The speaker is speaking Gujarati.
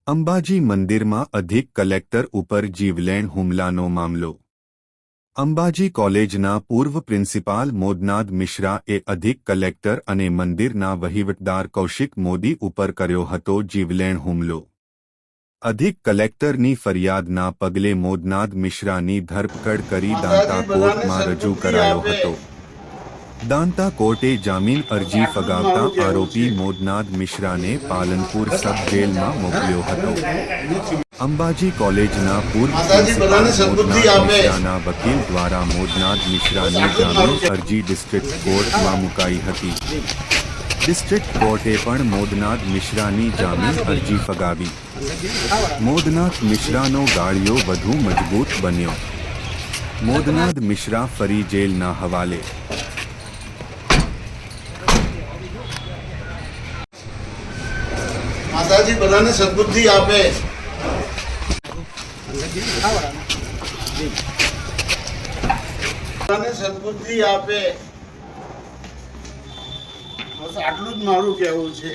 અંબાજી મંદિરમાં અધિક કલેક્ટર ઉપર જીવલેણ હુમલાનો મામલો। અંબાજી કોલેજના પૂર્વ પ્રિન્સિપાલ મોદનાદ મિશ્રાએ અધિક કલેક્ટર અને મંદિરના વહીવટદાર કૌશિક મોદી ઉપર કર્યો હતો જીવલેણ હુમલો। અધિક કલેક્ટરની ફરિયાદના પગલે મોદનાદ મિશ્રાની ધરપકડ કરી દાંતા કોર્ટમાં રજૂ કરાયો હતો। દાંતા કોર્ટે જામીન અરજી ફગાવતા આરોપી મોદનાદ મિશ્રાને પાલનપુર સબ જેલમાં મોકલ્યો હતો। અંબાજી કોલેજના પૂર્વ પ્રિન્સિપાલ મોદનાદ મિશ્રાના વકીલ દ્વારા મોદનાદ મિશ્રાની જામીન અરજી ડિસ્ટ્રિક્ટ કોર્ટમાં મુકાઈ હતી। ડિસ્ટ્રિક્ટ કોર્ટે પણ મોદનાદ મિશ્રાની જામીન અરજી ફગાવી। મોદનાદ મિશ્રાનો ગાળિયો વધુ મજબૂત બન્યો। મોદનાદ મિશ્રા ફરી જેલના હવાલે। માતાજી બધાને સદબુદ્ધિ આપે। બધાને સદબુદ્ધિ આપે। બસ આટલું જ મારું કહેવું છે।